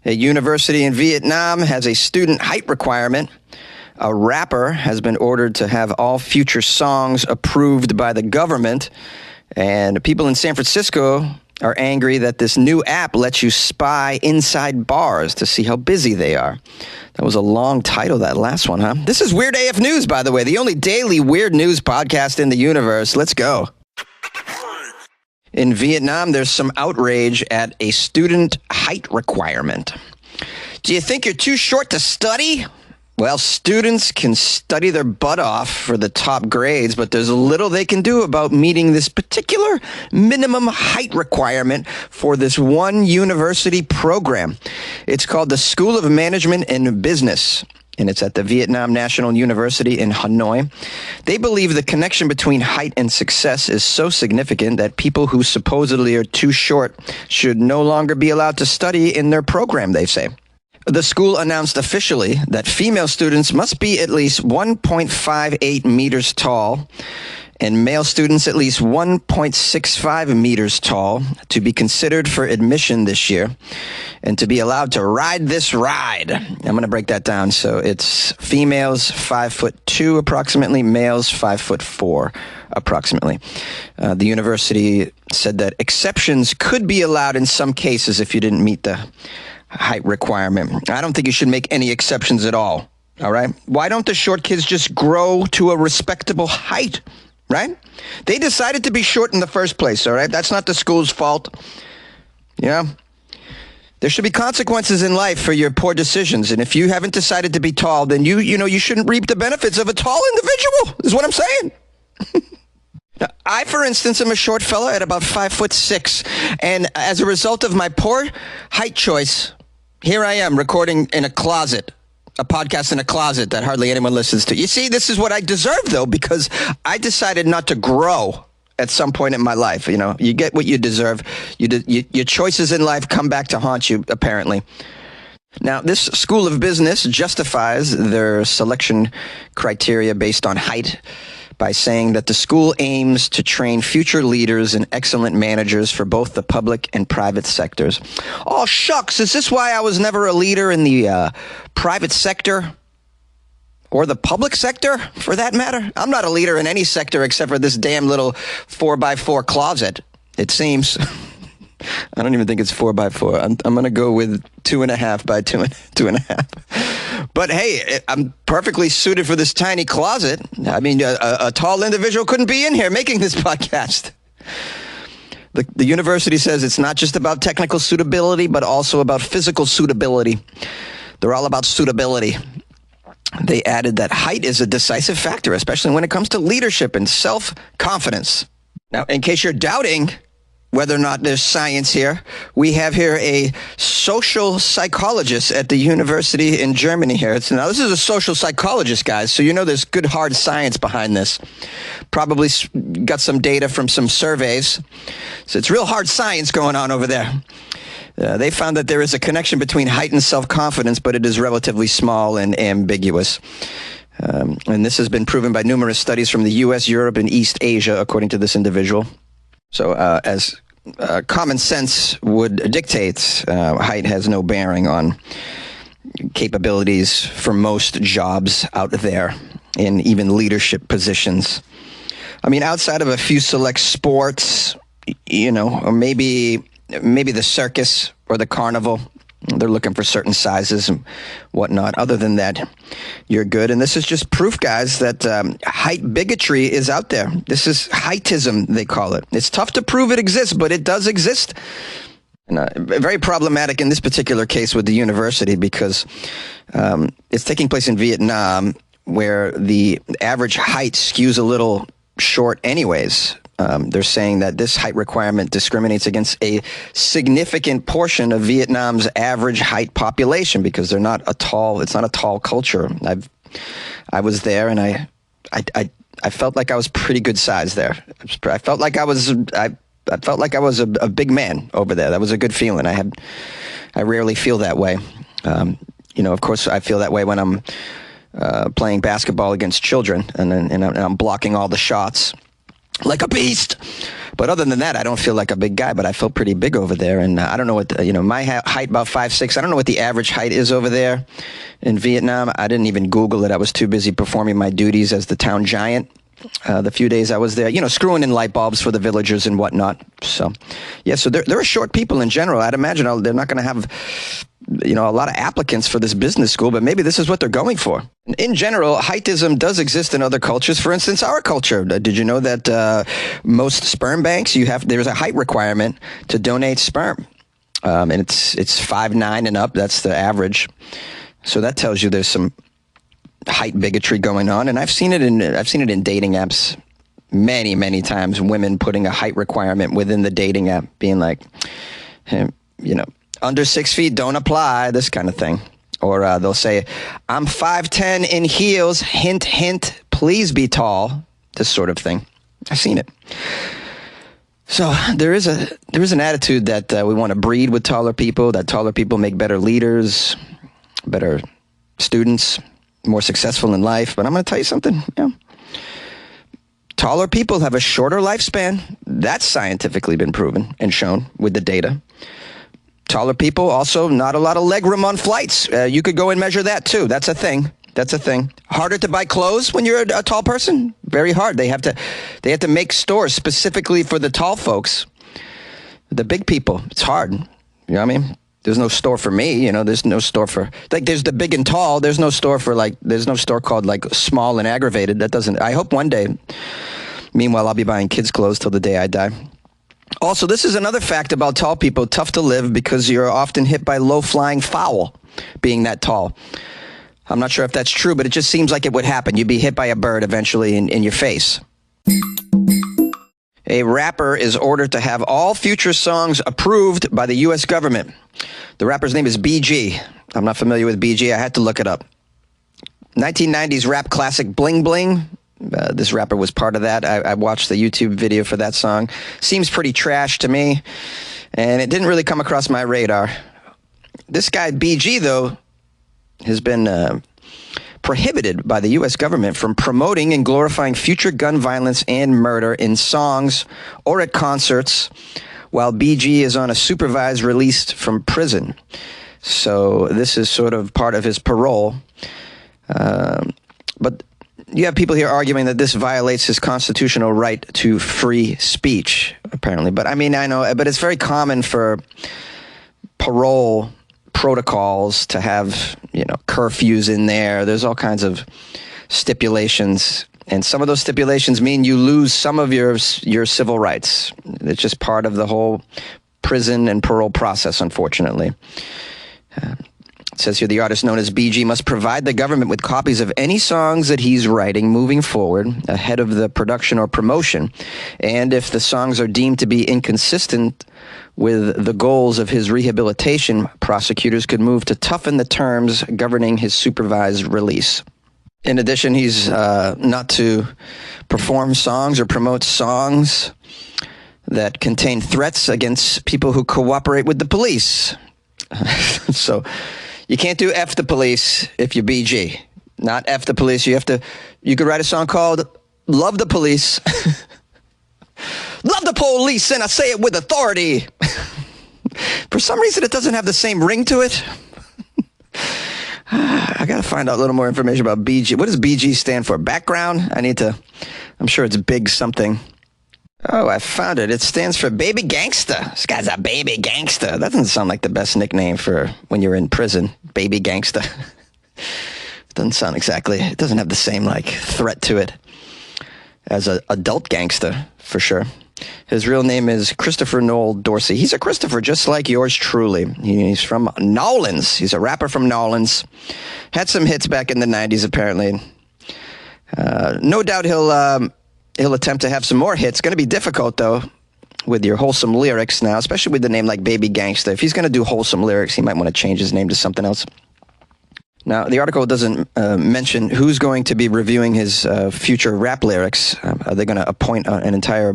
A university in Vietnam has a student height requirement. A rapper has been ordered to have all future songs approved by the government. And people in San Francisco are angry that this new app lets you spy inside bars to see how busy they are. That was a long title, that last one, huh? This is Weird AF News, by the way, the only daily weird news podcast in the universe. Let's go. In Vietnam, there's some outrage at a student height requirement. Do you think you're too short to study? Well, students can study their butt off for the top grades, but there's little they can do about meeting this particular minimum height requirement for this one university program. It's called the School of Management and Business, and it's at the Vietnam National University in Hanoi. They believe the connection between height and success is so significant that people who supposedly are too short should no longer be allowed to study in their program, they say. The school announced officially that female students must be at least 1.58 meters tall and male students at least 1.65 meters tall to be considered for admission this year and to be allowed to ride this ride. I'm going to break that down. So it's females 5'2" approximately, males 5'4" approximately. The university said that exceptions could be allowed in some cases if you didn't meet the height requirement. I don't think you should make any exceptions at all right? Why don't the short kids just grow to a respectable height, right? They decided to be short in the first place, all right? That's not the school's fault. Yeah. There should be consequences in life for your poor decisions, and if you haven't decided to be tall, then you shouldn't reap the benefits of a tall individual, is what I'm saying. I, for instance, am a short fella at about 5'6", and as a result of my poor height choice, here I am recording in a closet, a podcast in a closet that hardly anyone listens to. You see, this is what I deserve, though, because I decided not to grow at some point in my life. You know, you get what you deserve. Your choices in life come back to haunt you, apparently. Now, this school of business justifies their selection criteria based on height by saying that the school aims to train future leaders and excellent managers for both the public and private sectors. Oh, shucks, is this why I was never a leader in the private sector? Or the public sector, for that matter? I'm not a leader in any sector except for this damn little 4x4 closet, it seems. I don't even think it's 4x4. I'm going to go with 2.5 by 2.5. But hey, I'm perfectly suited for this tiny closet. I mean, a tall individual couldn't be in here making this podcast. The university says it's not just about technical suitability, but also about physical suitability. They're all about suitability. They added that height is a decisive factor, especially when it comes to leadership and self-confidence. Now, in case you're doubting whether or not there's science here, we have here a social psychologist at the university in Germany here. Now, this is a social psychologist, guys, so you know there's good hard science behind this. Probably got some data from some surveys. So it's real hard science going on over there. They found that there is a connection between height and self-confidence, but it is relatively small and ambiguous. And this has been proven by numerous studies from the U.S., Europe, and East Asia, according to this individual. So as common sense would dictate, height has no bearing on capabilities for most jobs out there in even leadership positions. I mean, outside of a few select sports, or maybe the circus or the carnival, they're looking for certain sizes and whatnot. Other than that, you're good. And this is just proof, guys, that height bigotry is out there. This is heightism, they call it. It's tough to prove it exists, but it does exist. And very problematic in this particular case with the university because it's taking place in Vietnam, where the average height skews a little short anyways. They're saying that this height requirement discriminates against a significant portion of Vietnam's average height population because it's not a tall culture. I was there and I felt like I was pretty good size there. I felt like I was a big man over there. That was a good feeling. I rarely feel that way. Of course I feel that way when I'm playing basketball against children and I'm blocking all the shots. like a beast. But other than that, I don't feel like a big guy, but I feel pretty big over there. And I don't know what, my height about 5'6". I don't know what the average height is over there in Vietnam. I didn't even Google it. I was too busy performing my duties as the town giant. The few days I was there, screwing in light bulbs for the villagers and whatnot. So, yeah, so there are short people in general. I'd imagine they're not going to have, a lot of applicants for this business school, but maybe this is what they're going for. In general, heightism does exist in other cultures. For instance, our culture. Did you know that most sperm banks, there's a height requirement to donate sperm, and it's 5'9" and up. That's the average. So that tells you there's some height bigotry going on, and I've seen it in dating apps many, many times. Women putting a height requirement within the dating app, being like, hey, under 6 feet, don't apply, this kind of thing. Or they'll say, I'm 5'10" in heels, hint, hint, please be tall, this sort of thing. I've seen it. So there is an attitude that we want to breed with taller people, that taller people make better leaders, better students, more successful in life. But I'm going to tell you something. Taller people have a shorter lifespan. That's scientifically been proven and shown with the data. Taller people also not a lot of leg room on flights. You could go and measure that too. That's a thing. Harder to buy clothes when you're a tall person. Very hard. They have to make stores specifically for the tall folks. The big people, it's hard. You know what I mean? There's no store for me, there's no store for, there's the big and tall. There's no store there's no store called small and aggravated. I hope one day, meanwhile, I'll be buying kids' clothes till the day I die. Also, this is another fact about tall people, tough to live because you're often hit by low-flying fowl being that tall. I'm not sure if that's true, but it just seems like it would happen. You'd be hit by a bird eventually in your face. A rapper is ordered to have all future songs approved by the U.S. government. The rapper's name is BG. I'm not familiar with BG. I had to look it up. 1990s rap classic Bling Bling. This rapper was part of that. I watched the YouTube video for that song. Seems pretty trash to me, and it didn't really come across my radar. This guy BG, though, has been prohibited by the U.S. government from promoting and glorifying future gun violence and murder in songs or at concerts while BG is on a supervised release from prison. So this is sort of part of his parole. But you have people here arguing that this violates his constitutional right to free speech, apparently. But I mean, I know, but it's very common for parole protocols to have, curfews in there. There's all kinds of stipulations, and some of those stipulations mean you lose some of your civil rights. It's just part of the whole prison and parole process, unfortunately. It says here the artist known as BG must provide the government with copies of any songs that he's writing moving forward ahead of the production or promotion. And if the songs are deemed to be inconsistent with the goals of his rehabilitation, prosecutors could move to toughen the terms governing his supervised release. In addition, he's not to perform songs or promote songs that contain threats against people who cooperate with the police. So you can't do F the police if you're BG. Not F the police. You could write a song called Love the Police. Love the police, and I say it with authority. For some reason, it doesn't have the same ring to it. I got to find out a little more information about BG. What does BG stand for? Background? I'm sure it's big something. Oh, I found it. It stands for Baby Gangsta. This guy's a baby gangsta. That doesn't sound like the best nickname for when you're in prison. Baby Gangsta. It doesn't have the same threat to it as an adult gangsta, for sure. His real name is Christopher Noel Dorsey. He's a Christopher just like yours truly. He's from Nolans. He's a rapper from Nolans. Had some hits back in the 90s, apparently. No doubt he'll attempt to have some more hits. Going to be difficult, though, with your wholesome lyrics now, especially with the name like Baby Gangsta. If he's going to do wholesome lyrics, he might want to change his name to something else. Now, the article doesn't mention who's going to be reviewing his future rap lyrics. Are they going to appoint an entire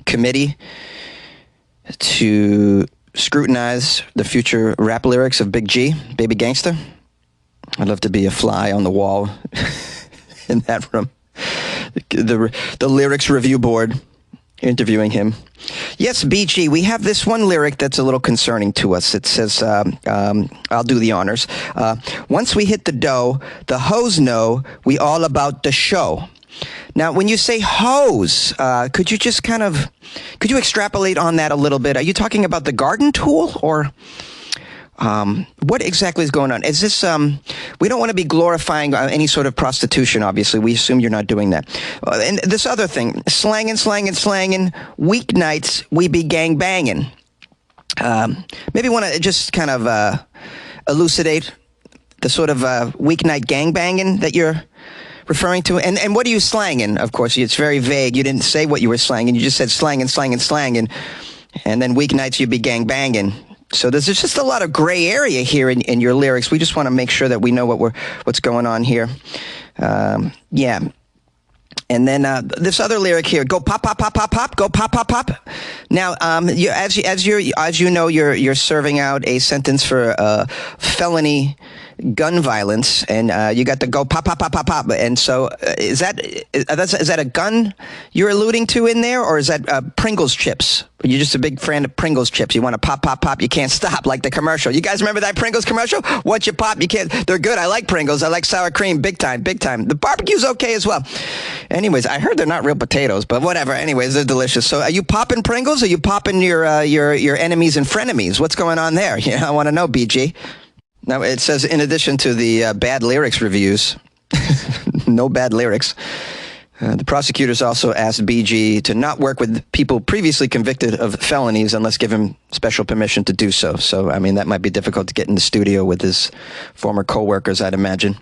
committee to scrutinize the future rap lyrics of Big G, Baby Gangsta? I'd love to be a fly on the wall in that room. The lyrics review board. interviewing him. Yes, BG, we have this one lyric that's a little concerning to us. It says, I'll do the honors. Once we hit the dough, the hoes know we all about the show. Now, when you say hose, could you extrapolate on that a little bit? Are you talking about the garden tool, or what exactly is going on? Is this, we don't want to be glorifying any sort of prostitution, obviously. We assume you're not doing that. And this other thing, slanging, weeknights, we be gang banging. Maybe want to just kind of elucidate the sort of weeknight gang banging that you're referring to. And what are you slanging? Of course, it's very vague. You didn't say what you were slanging. You just said slanging. And then weeknights, you be gang banging. So there's just a lot of gray area here in your lyrics. We just want to make sure that we know what's going on here. Yeah. And then this other lyric here, go pop, pop, pop, pop, pop, go pop, pop, pop. Now, as you know, you're serving out a sentence for felony gun violence, and you got to go pop, pop, pop, pop, pop. And so, is that a gun you're alluding to in there, or is that Pringles chips? You're just a big fan of Pringles chips. You want to pop, pop, pop. You can't stop, like the commercial. You guys remember that Pringles commercial? Once you pop, you can't. They're good. I like Pringles. I like sour cream, big time, big time. The barbecue's okay as well. Anyways, I heard they're not real potatoes, but whatever. Anyways, they're delicious. So, are you popping Pringles? Or are you popping your enemies and frenemies? What's going on there? I want to know, BG. Now, it says, in addition to the bad lyrics reviews, no bad lyrics, the prosecutors also asked BG to not work with people previously convicted of felonies unless given special permission to do so. So, I mean, that might be difficult to get in the studio with his former co-workers, I'd imagine.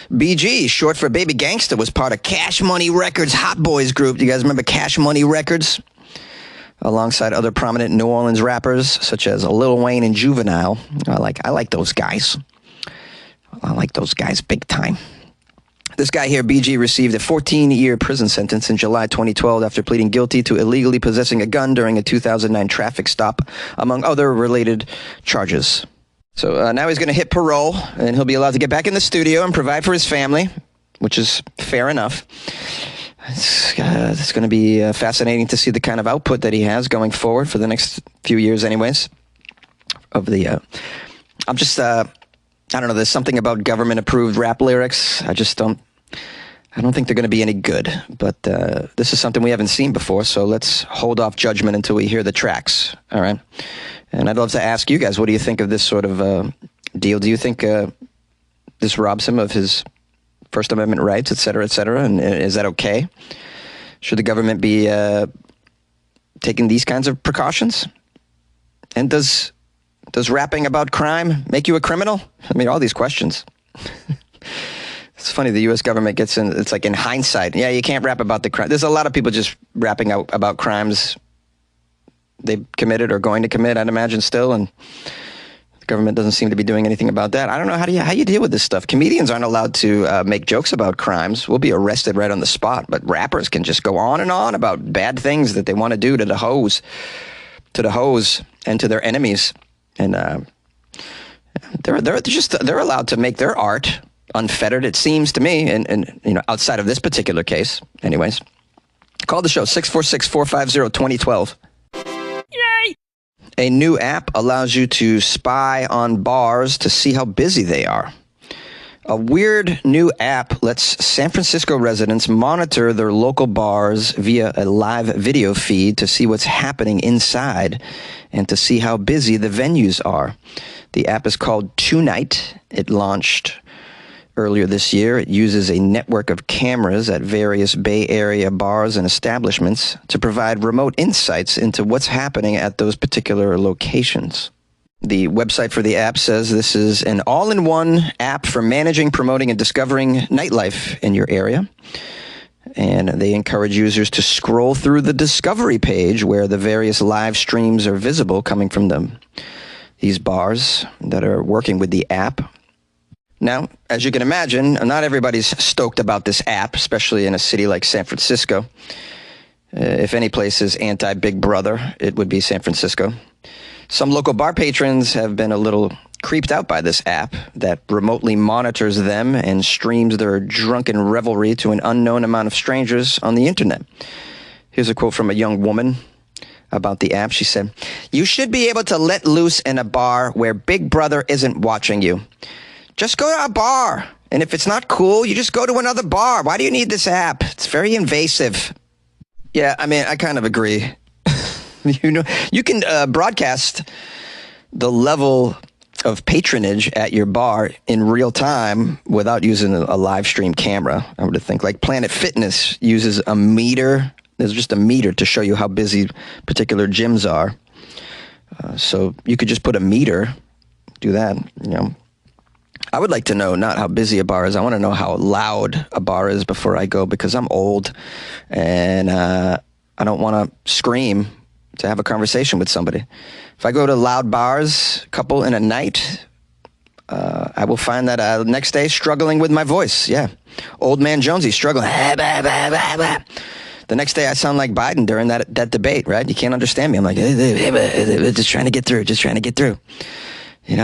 BG, short for Baby Gangsta, was part of Cash Money Records' Hot Boys group. Do you guys remember Cash Money Records? Alongside other prominent New Orleans rappers such as Lil Wayne and Juvenile. I like those guys. I like those guys big time. This guy here, BG, received a 14-year prison sentence in July 2012 after pleading guilty to illegally possessing a gun during a 2009 traffic stop, among other related charges. So now he's going to hit parole, and he'll be allowed to get back in the studio and provide for his family, which is fair enough. It's going to be fascinating to see the kind of output that he has going forward for the next few years anyways. I'm just, I don't know, there's something about government-approved rap lyrics. I don't think they're going to be any good. But this is something we haven't seen before, so let's hold off judgment until we hear the tracks, all right? And I'd love to ask you guys, what do you think of this sort of deal? Do you think this robs him of his First Amendment rights, et cetera, and is that okay? Should the government be taking these kinds of precautions? And does rapping about crime make you a criminal? I mean, all these questions. It's funny, the U.S. government gets in, it's like in hindsight, yeah, you can't rap about the crime. There's a lot of people just rapping out about crimes they've committed or going to commit, I'd imagine still, and the government doesn't seem to be doing anything about that. I don't know, how you deal with this stuff? Comedians aren't allowed to make jokes about crimes. We'll be arrested right on the spot, but rappers can just go on and on about bad things that they want to do to the hoes and to their enemies. And they're allowed to make their art unfettered, it seems to me, and outside of this particular case. Anyways, call the show 646-450-2012. Yay! A new app allows you to spy on bars to see how busy they are. A weird new app lets San Francisco residents monitor their local bars via a live video feed to see what's happening inside and to see how busy the venues are. The app is called Tonight. It launched earlier this year. It uses a network of cameras at various Bay Area bars and establishments to provide remote insights into what's happening at those particular locations. The website for the app says this is an all-in-one app for managing, promoting, and discovering nightlife in your area. And they encourage users to scroll through the discovery page where the various live streams are visible coming from these bars that are working with the app. Now, as you can imagine, not everybody's stoked about this app, especially in a city like San Francisco. If any place is anti-Big Brother, it would be San Francisco. Some local bar patrons have been a little creeped out by this app that remotely monitors them and streams their drunken revelry to an unknown amount of strangers on the internet. Here's a quote from a young woman about the app. She said, "You should be able to let loose in a bar where Big Brother isn't watching you. Just go to a bar. And if it's not cool, you just go to another bar. Why do you need this app? It's very invasive." Yeah, I mean, I kind of agree. You can broadcast the level of patronage at your bar in real time without using a live stream camera, I would think. Like Planet Fitness uses a meter. There's just a meter to show you how busy particular gyms are. So you could just put a meter, do that, I would like to know not how busy a bar is. I want to know how loud a bar is before I go, because I'm old and I don't want to scream to have a conversation with somebody. If I go to loud bars, a couple in a night, I will find that next day struggling with my voice. Yeah. Old man Jonesy struggling. The next day I sound like Biden during that debate, right? You can't understand me. I'm like, just trying to get through,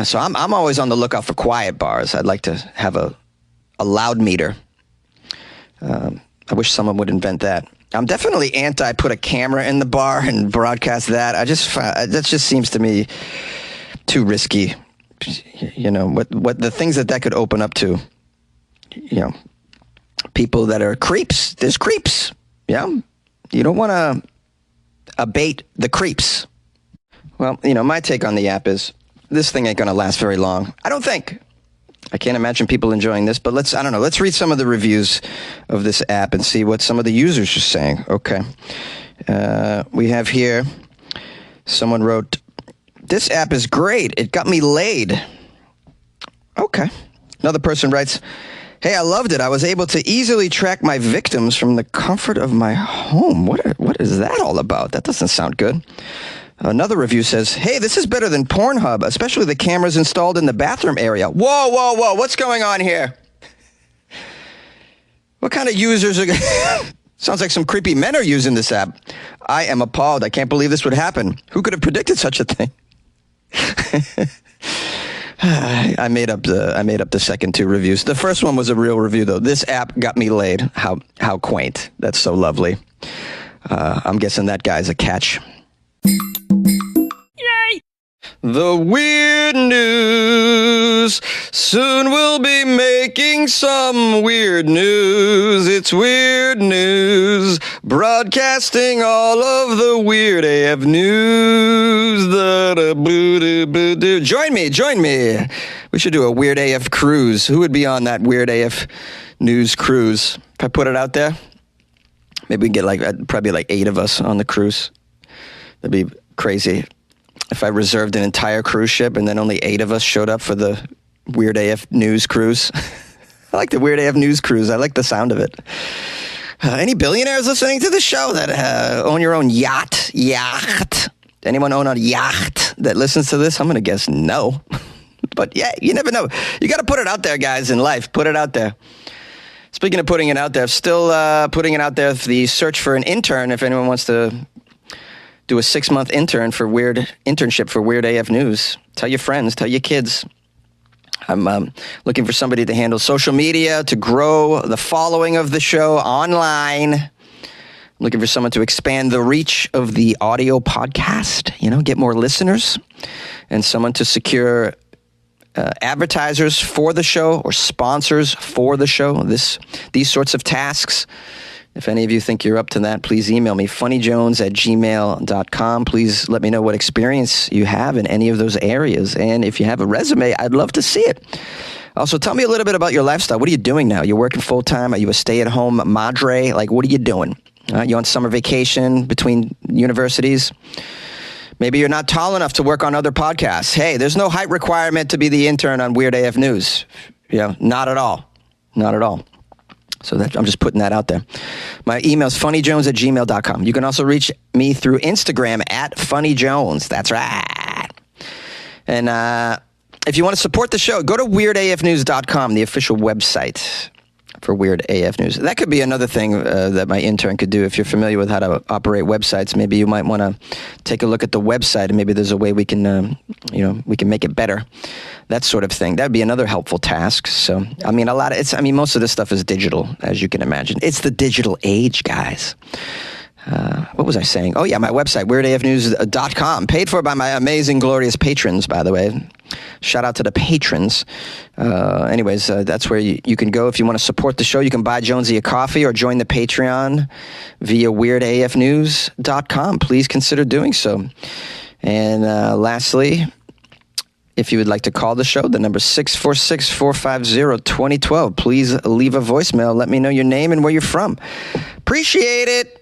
So I'm always on the lookout for quiet bars. I'd like to have a loud meter. I wish someone would invent that. I'm definitely anti put a camera in the bar and broadcast that. That just seems to me too risky. What the things that could open up to, people that are creeps. There's creeps. Yeah. You don't want to abate the creeps. Well, my take on the app is this thing ain't going to last very long. I don't think. I can't imagine people enjoying this, but let's read some of the reviews of this app and see what some of the users are saying. Okay. We have here, someone wrote, "This app is great. It got me laid." Okay. Another person writes, "Hey, I loved it. I was able to easily track my victims from the comfort of my home." What is that all about? That doesn't sound good. Another review says, "Hey, this is better than Pornhub, especially the cameras installed in the bathroom area." Whoa. What's going on here? What kind of users are... Sounds like some creepy men are using this app. I am appalled. I can't believe this would happen. Who could have predicted such a thing? I made up the second two reviews. The first one was a real review, though. "This app got me laid." How quaint. That's so lovely. I'm guessing that guy's a catch. Yay! The weird news. Soon we'll be making some weird news. It's weird news. Broadcasting all of the weird AF news. Join me. We should do a weird AF cruise. Who would be on that weird AF news cruise? If I put it out there, maybe we can get probably 8 of us on the cruise. That'd be crazy. If I reserved an entire cruise ship and then only 8 of us showed up for the Weird AF News Cruise. I like the Weird AF News Cruise. I like the sound of it. Any billionaires listening to the show that own your own yacht? Anyone own a yacht that listens to this? I'm going to guess no. But yeah, you never know. You got to put it out there, guys, in life. Put it out there. Speaking of putting it out there, still putting it out there for the search for an intern. If anyone wants to do a 6-month internship for Weird AF News. Tell your friends, tell your kids. I'm looking for somebody to handle social media, to grow the following of the show online. I'm looking for someone to expand the reach of the audio podcast, get more listeners, and someone to secure advertisers for the show or sponsors for the show. These sorts of tasks. If any of you think you're up to that, please email me, funnyjones@gmail.com. Please let me know what experience you have in any of those areas. And if you have a resume, I'd love to see it. Also, tell me a little bit about your lifestyle. What are you doing now? You're working full-time? Are you a stay-at-home madre? What are you doing? You on summer vacation between universities? Maybe you're not tall enough to work on other podcasts. Hey, there's no height requirement to be the intern on Weird AF News. Not at all. Not at all. So I'm just putting that out there. My email is funnyjones@gmail.com. You can also reach me through Instagram @funnyjones. That's right. And if you want to support the show, go to weirdafnews.com, the official website for Weird AF News. That could be another thing that my intern could do. If you're familiar with how to operate websites, maybe you might want to take a look at the website, and maybe there's a way we can, we can make it better. That sort of thing. That'd be another helpful task. So, most of this stuff is digital, as you can imagine. It's the digital age, guys. What was I saying? Oh, yeah, my website, weirdafnews.com, paid for by my amazing, glorious patrons, by the way. Shout out to the patrons. Anyways, that's where you can go. If you want to support the show, you can buy Jonesy a coffee or join the Patreon via weirdafnews.com. Please consider doing so. And lastly, if you would like to call the show, the number is 646-450-2012. Please leave a voicemail. Let me know your name and where you're from. Appreciate it.